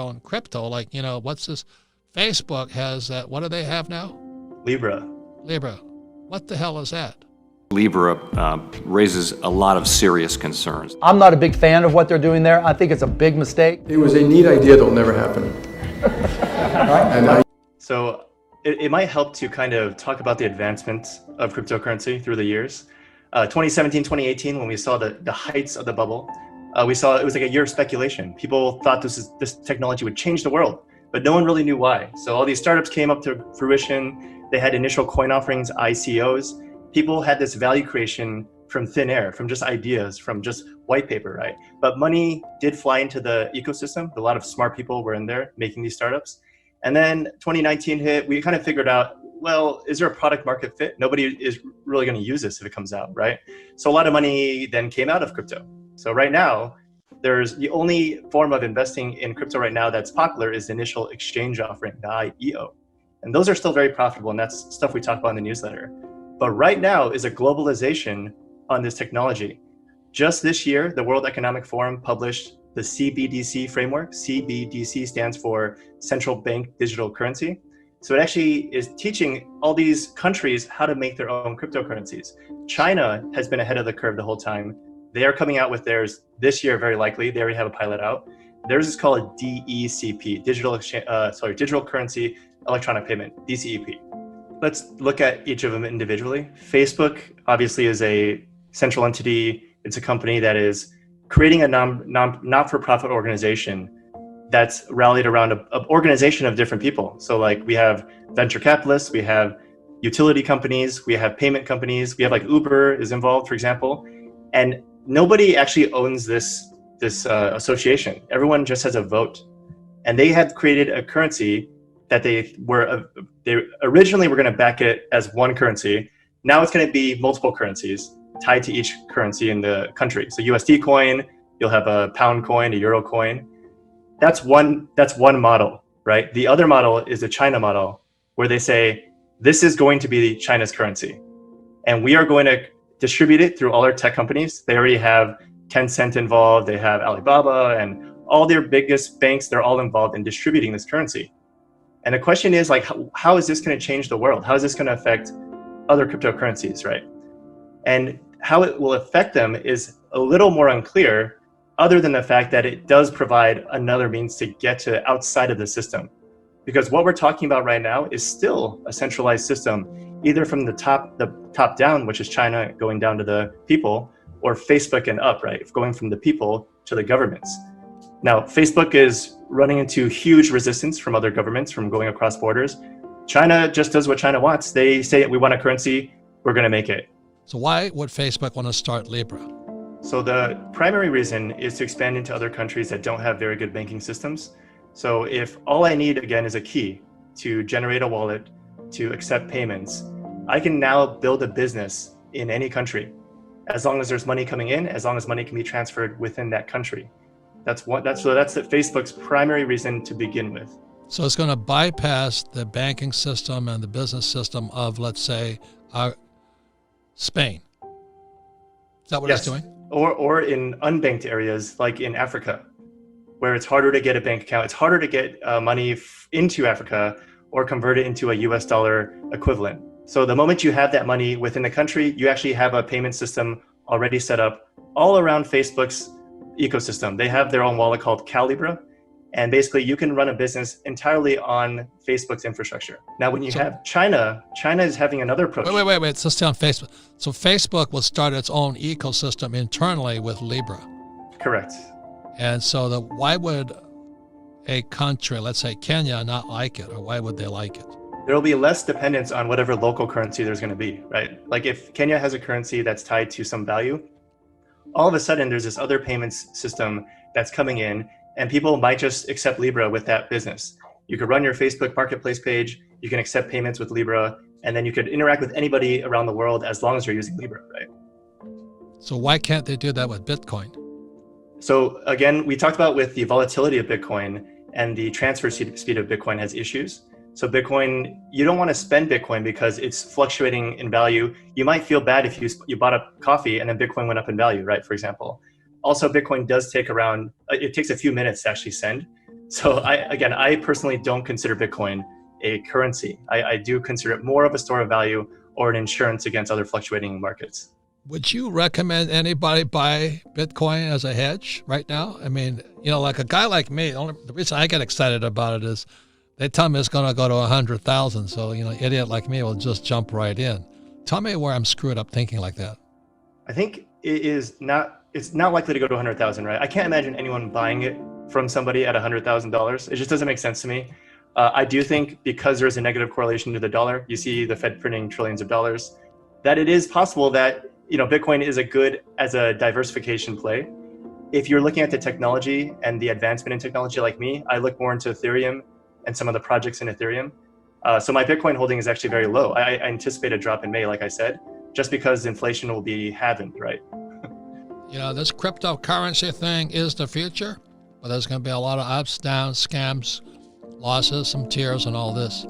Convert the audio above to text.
own crypto. Like, what's this? Facebook has that. What do they have now? Libra. Libra. What the hell is that? Libra raises a lot of serious concerns. I'm not a big fan of what they're doing there. I think it's a big mistake. It was a neat idea that'll never happen. So it might help to kind of talk about the advancements of cryptocurrency through the years. 2017, 2018, when we saw the heights of the bubble, we saw it was like a year of speculation. People thought this technology would change the world, but no one really knew why. So all these startups came up to fruition. They had initial coin offerings, ICOs. People had this value creation from thin air, from just ideas, from just white paper, right? But money did fly into the ecosystem. A lot of smart people were in there making these startups. And then 2019 hit, we kind of figured out, well, is there a product market fit? Nobody is really going to use this if it comes out, right? So a lot of money then came out of crypto. So right now, there's the only form of investing in crypto right now that's popular is the initial exchange offering, the IEO. And those are still very profitable, and that's stuff we talk about in the newsletter. But right now is a globalization on this technology. Just this year, the World Economic Forum published the CBDC framework. CBDC stands for Central Bank Digital Currency. So it actually is teaching all these countries how to make their own cryptocurrencies. China has been ahead of the curve the whole time. They are coming out with theirs this year, very likely. They already have a pilot out. Theirs is called DECP, Digital Currency Electronic Payment, DCEP. Let's look at each of them individually. Facebook obviously is a central entity. It's a company that is creating a not-for-profit organization that's rallied around an organization of different people. So like we have venture capitalists, we have utility companies, we have payment companies, we have like Uber is involved, for example. And nobody actually owns this association. Everyone just has a vote. And they have created a currency that they originally were going to back it as one currency. Now it's going to be multiple currencies tied to each currency in the country. So USD coin, you'll have a pound coin, a euro coin. That's one model, right? The other model is the China model, where they say, this is going to be China's currency. And we are going to distribute it through all our tech companies. They already have Tencent involved, they have Alibaba, and all their biggest banks, they're all involved in distributing this currency. And the question is like, how is this going to change the world? How is this going to affect other cryptocurrencies, right? And how it will affect them is a little more unclear, other than the fact that it does provide another means to get to outside of the system. Because what we're talking about right now is still a centralized system, either from the top down, which is China going down to the people, or Facebook and up, right? Going from the people to the governments. Now, Facebook is running into huge resistance from other governments from going across borders. China just does what China wants. They say, we want a currency, we're going to make it. So why would Facebook want to start Libra? So the primary reason is to expand into other countries that don't have very good banking systems. So if all I need, again, is a key to generate a wallet, to accept payments, I can now build a business in any country, as long as there's money coming in, as long as money can be transferred within that country. That's Facebook's primary reason to begin with. So it's going to bypass the banking system and the business system of, let's say, Spain. Is that what it's doing? Or in unbanked areas like in Africa, where it's harder to get a bank account. It's harder to get money into Africa or convert it into a US dollar equivalent. So the moment you have that money within the country, you actually have a payment system already set up all around Facebook's ecosystem. They have their own wallet called Calibra. And basically you can run a business entirely on Facebook's infrastructure. Now, when you have China is having another approach. Wait. So stay on Facebook. So Facebook will start its own ecosystem internally with Libra. Correct. And so why would a country, let's say Kenya, not like it? Or why would they like it? There will be less dependence on whatever local currency there's going to be, right? Like if Kenya has a currency that's tied to some value, all of a sudden there's this other payments system that's coming in, and people might just accept Libra with that business. You could run your Facebook marketplace page, you can accept payments with Libra, and then you could interact with anybody around the world as long as you're using Libra, right? So why can't they do that with Bitcoin? So again, we talked about with the volatility of Bitcoin and the transfer speed of Bitcoin has issues. So Bitcoin, you don't want to spend Bitcoin because it's fluctuating in value. You might feel bad if you bought a coffee and then Bitcoin went up in value, right? For example. Also, Bitcoin does take it takes a few minutes to actually send. So I personally don't consider Bitcoin a currency. I do consider it more of a store of value or an insurance against other fluctuating markets. Would you recommend anybody buy Bitcoin as a hedge right now? I mean, like a guy like me, the reason I get excited about it is they tell me it's going to go to 100,000. So, idiot like me will just jump right in. Tell me where I'm screwed up thinking like that. I think it's not likely to go to 100,000, right? I can't imagine anyone buying it from somebody at $100,000. It just doesn't make sense to me. I do think because there is a negative correlation to the dollar, you see the Fed printing trillions of dollars, that it is possible that Bitcoin is as a diversification play. If you're looking at the technology and the advancement in technology like me, I look more into Ethereum and some of the projects in Ethereum. So my Bitcoin holding is actually very low. I anticipate a drop in May, like I said, just because inflation will be halving, right? This cryptocurrency thing is the future, but there's going to be a lot of ups, downs, scams, losses, some tears, and all this.